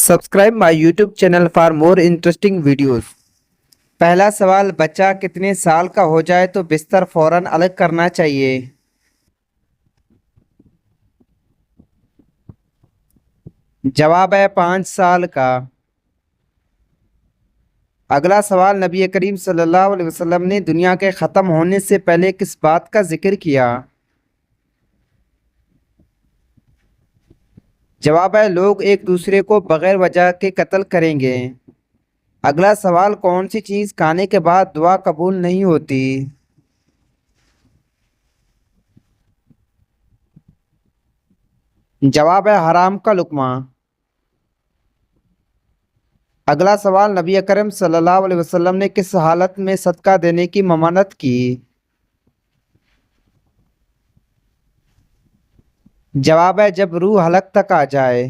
Subscribe my YouTube channel for more interesting videos. پہلا سوال، بچہ کتنے سال کا ہو جائے تو بستر فوراً الگ کرنا چاہیے؟ جواب ہے 5 سال کا۔ اگلا سوال، نبی کریم صلی اللہ علیہ وسلم نے دنیا کے ختم ہونے سے پہلے کس بات کا ذکر کیا؟ جواب ہے لوگ ایک دوسرے کو بغیر وجہ کے قتل کریں گے۔ اگلا سوال، کون سی چیز کھانے کے بعد دعا قبول نہیں ہوتی؟ جواب ہے حرام کا لقمہ۔ اگلا سوال، نبی اکرم صلی اللہ علیہ وسلم نے کس حالت میں صدقہ دینے کی ممانعت کی؟ جواب ہے جب روح حلق تک آ جائے۔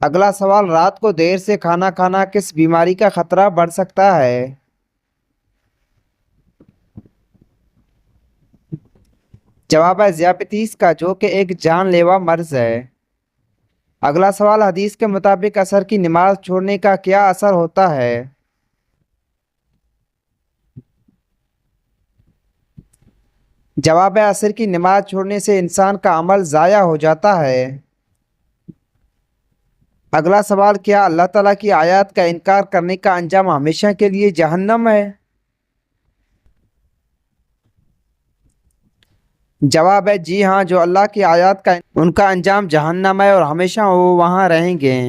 اگلا سوال، رات کو دیر سے کھانا کھانا کس بیماری کا خطرہ بڑھ سکتا ہے؟ جواب ہے ذیابیطس کا، جو کہ ایک جان لیوا مرض ہے۔ اگلا سوال، حدیث کے مطابق عصر کی نماز چھوڑنے کا کیا اثر ہوتا ہے؟ جواب ہے عصر کی نماز چھوڑنے سے انسان کا عمل ضائع ہو جاتا ہے۔ اگلا سوال، کیا اللہ تعالیٰ کی آیات کا انکار کرنے کا انجام ہمیشہ کے لیے جہنم ہے؟ جواب ہے جی ہاں، جو اللہ کی آیات کا ان کا انجام جہنم ہے اور ہمیشہ وہ وہاں رہیں گے۔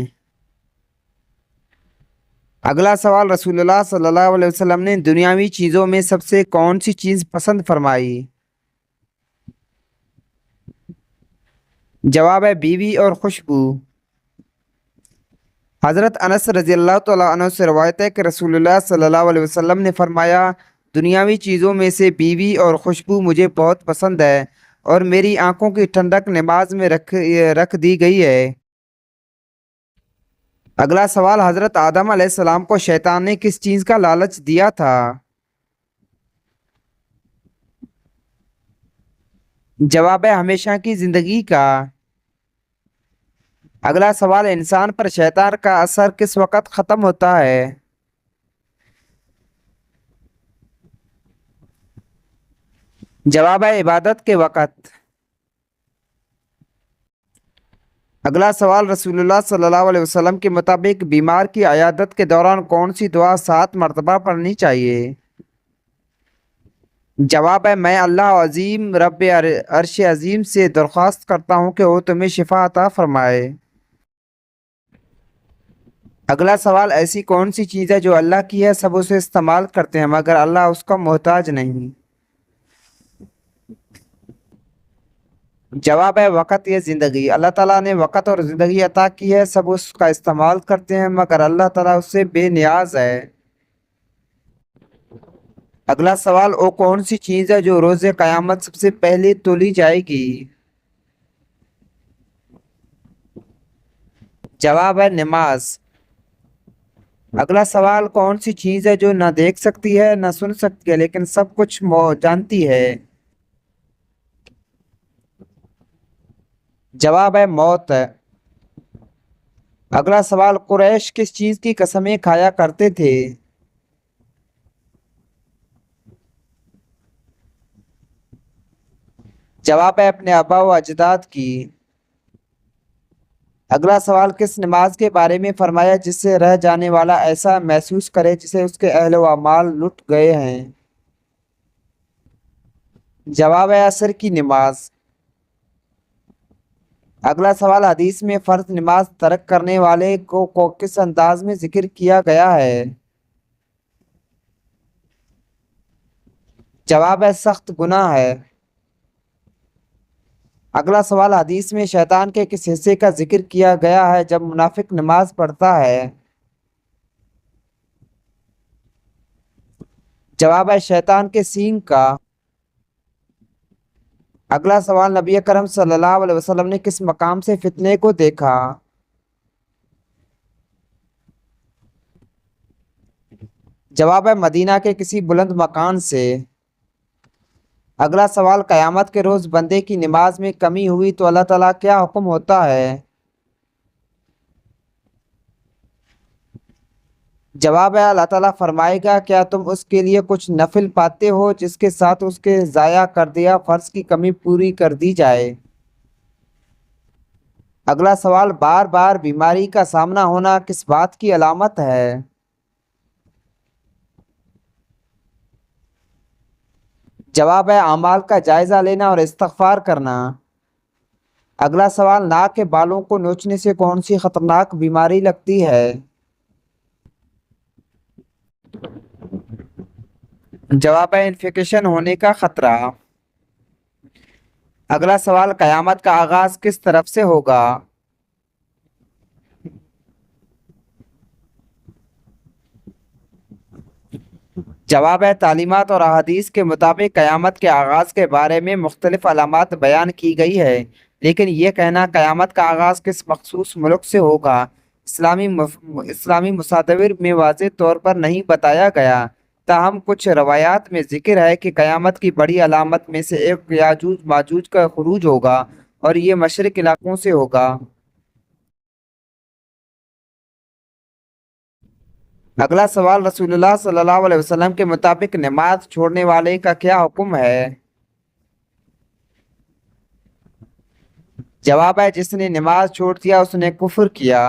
اگلا سوال، رسول اللہ صلی اللہ علیہ وسلم نے دنیاوی چیزوں میں سب سے کون سی چیز پسند فرمائی؟ جواب ہے بیوی اور خوشبو۔ حضرت انس رضی اللہ تعالیٰ عنہ سے روایت ہے کہ رسول اللہ صلی اللہ علیہ وسلم نے فرمایا، دنیاوی چیزوں میں سے بیوی اور خوشبو مجھے بہت پسند ہے اور میری آنکھوں کی ٹھنڈک نماز میں رکھ دی گئی ہے۔ اگلا سوال، حضرت آدم علیہ السلام کو شیطان نے کس چیز کا لالچ دیا تھا؟ جواب ہے ہمیشہ کی زندگی کا۔ اگلا سوال، انسان پر شیطان کا اثر کس وقت ختم ہوتا ہے؟ جواب ہے عبادت کے وقت۔ اگلا سوال، رسول اللہ صلی اللہ علیہ وسلم کے مطابق بیمار کی عیادت کے دوران کون سی دعا 7 مرتبہ پڑھنی چاہیے؟ جواب ہے میں اللہ عظیم رب عرش عظیم سے درخواست کرتا ہوں کہ وہ تمہیں شفا عطا فرمائے۔ اگلا سوال، ایسی کون سی چیز ہے جو اللہ کی ہے، سب اسے استعمال کرتے ہیں مگر اللہ اس کا محتاج نہیں؟ جواب ہے وقت یا زندگی۔ اللہ تعالیٰ نے وقت اور زندگی عطا کی ہے، سب اس کا استعمال کرتے ہیں مگر اللہ تعالیٰ اس سے بے نیاز ہے۔ اگلا سوال، وہ کون سی چیز ہے جو روز قیامت سب سے پہلے تولی جائے گی؟ جواب ہے نماز۔ اگلا سوال، کون سی چیز ہے جو نہ دیکھ سکتی ہے نہ سن سکتی ہے لیکن سب کچھ جانتی ہے؟ جواب ہے موت ہے۔ اگلا سوال، قریش کس چیز کی قسمیں کھایا کرتے تھے؟ جواب ہے اپنے آبا و اجداد کی۔ اگلا سوال، کس نماز کے بارے میں فرمایا جس سے رہ جانے والا ایسا محسوس کرے جسے اس کے اہل و اعمال لٹ گئے ہیں؟ جواب ہے عصر کی نماز۔ اگلا سوال، حدیث میں فرض نماز ترک کرنے والے کو کس انداز میں ذکر کیا گیا ہے؟ جواب ہے سخت گناہ ہے۔ اگلا سوال، حدیث میں شیطان کے کس حصے کا ذکر کیا گیا ہے جب منافق نماز پڑھتا ہے؟ جواب ہے شیطان کے سینگ کا۔ اگلا سوال، نبی اکرم صلی اللہ علیہ وسلم نے کس مقام سے فتنے کو دیکھا؟ جواب ہے مدینہ کے کسی بلند مکان سے۔ اگلا سوال، قیامت کے روز بندے کی نماز میں کمی ہوئی تو اللہ تعالیٰ کیا حکم ہوتا ہے؟ جواب ہے اللہ تعالیٰ فرمائے گا کیا تم اس کے لیے کچھ نفل پاتے ہو جس کے ساتھ اس کے ضائع کر دیا فرض کی کمی پوری کر دی جائے؟ اگلا سوال بار بار بیماری کا سامنا ہونا کس بات کی علامت ہے؟ جواب ہے اعمال کا جائزہ لینا اور استغفار کرنا۔ اگلا سوال ناک کے بالوں کو نوچنے سے کون سی خطرناک بیماری لگتی ہے؟ جواب ہے انفیکشن ہونے کا خطرہ۔ اگلا سوال قیامت کا آغاز کس طرف سے ہوگا؟ جواب ہے تعلیمات اور احادیث کے مطابق قیامت کے آغاز کے بارے میں مختلف علامات بیان کی گئی ہے، لیکن یہ کہنا قیامت کا آغاز کس مخصوص ملک سے ہوگا اسلامی مصادر میں واضح طور پر نہیں بتایا گیا، تاہم کچھ روایات میں ذکر ہے کہ قیامت کی بڑی علامت میں سے ایک یاجوج ماجوج کا خروج ہوگا اور یہ مشرق علاقوں سے ہوگا۔ اگلا سوال رسول اللہ صلی اللہ علیہ وسلم کے مطابق نماز چھوڑنے والے کا کیا حکم ہے؟ جواب ہے جس نے نماز چھوڑ دیا اس نے کفر کیا۔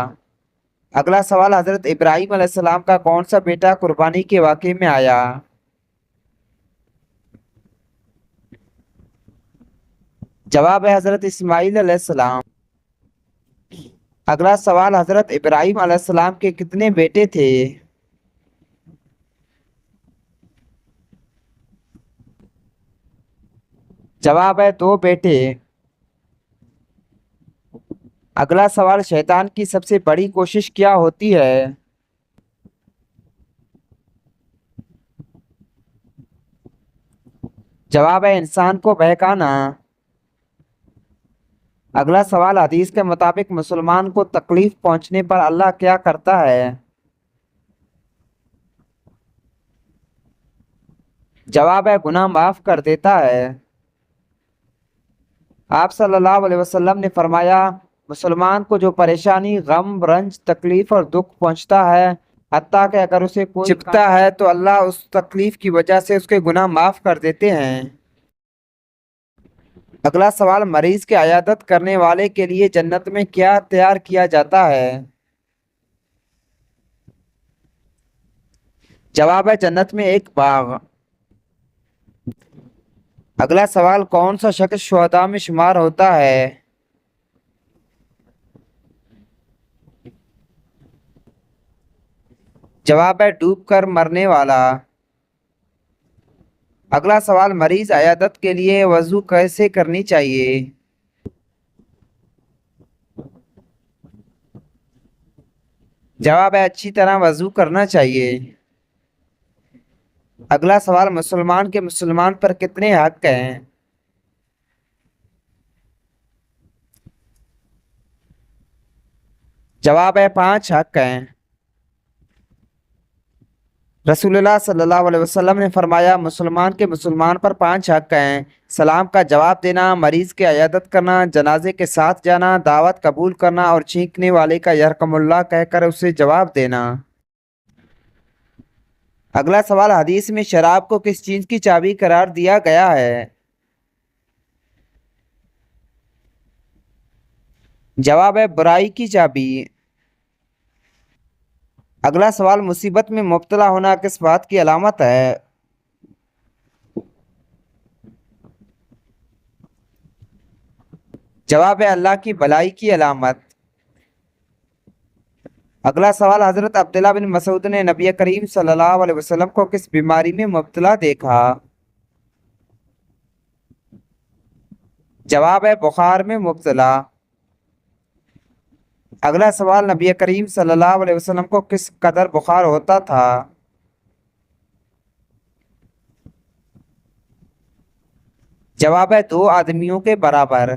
اگلا سوال حضرت ابراہیم علیہ السلام کا کون سا بیٹا قربانی کے واقعے میں آیا؟ جواب ہے حضرت اسماعیل علیہ السلام۔ اگلا سوال حضرت ابراہیم علیہ السلام کے کتنے بیٹے تھے؟ جواب ہے 2 بیٹے۔ اگلا سوال شیطان کی سب سے بڑی کوشش کیا ہوتی ہے؟ جواب ہے انسان کو بہکانا۔ اگلا سوال حدیث کے مطابق مسلمان کو تکلیف پہنچنے پر اللہ کیا کرتا ہے؟ جواب ہے گناہ معاف کر دیتا ہے۔ آپ صلی اللہ علیہ وسلم نے فرمایا مسلمان کو جو پریشانی، غم، رنج، تکلیف اور دکھ پہنچتا ہے، حتیٰ کہ اگر اسے کوئی چبھتا ہے تو اللہ اس تکلیف کی وجہ سے اس کے گناہ معاف کر دیتے ہیں۔ اگلا سوال مریض کی عیادت کرنے والے کے لیے جنت میں کیا تیار کیا جاتا ہے؟ جواب ہے جنت میں ایک باغ۔ اگلا سوال کون سا شخص شہداء میں شمار ہوتا ہے؟ جواب ہے ڈوب کر مرنے والا۔ اگلا سوال مریض عیادت کے لیے وضو کیسے کرنی چاہیے؟ جواب ہے اچھی طرح وضو کرنا چاہیے۔ اگلا سوال مسلمان کے مسلمان پر کتنے حق ہیں؟ جواب ہے 5 حق ہیں۔ رسول اللہ صلی اللہ علیہ وسلم نے فرمایا مسلمان کے مسلمان پر 5 حق ہیں: سلام کا جواب دینا، مریض کی عیادت کرنا، جنازے کے ساتھ جانا، دعوت قبول کرنا اور چھینکنے والے کا یرحم اللہ کہہ کر اسے جواب دینا۔ اگلا سوال حدیث میں شراب کو کس چیز کی چابی قرار دیا گیا ہے؟ جواب ہے برائی کی چابی۔ اگلا سوال مصیبت میں مبتلا ہونا کس بات کی علامت ہے؟ جواب ہے اللہ کی بھلائی کی علامت۔ اگلا سوال حضرت عبداللہ بن مسعود نے نبی کریم صلی اللہ علیہ وسلم کو کس بیماری میں مبتلا دیکھا؟ جواب ہے بخار میں مبتلا۔ اگلا سوال نبی کریم صلی اللہ علیہ وسلم کو کس قدر بخار ہوتا تھا؟ جواب ہے 2 آدمیوں کے برابر۔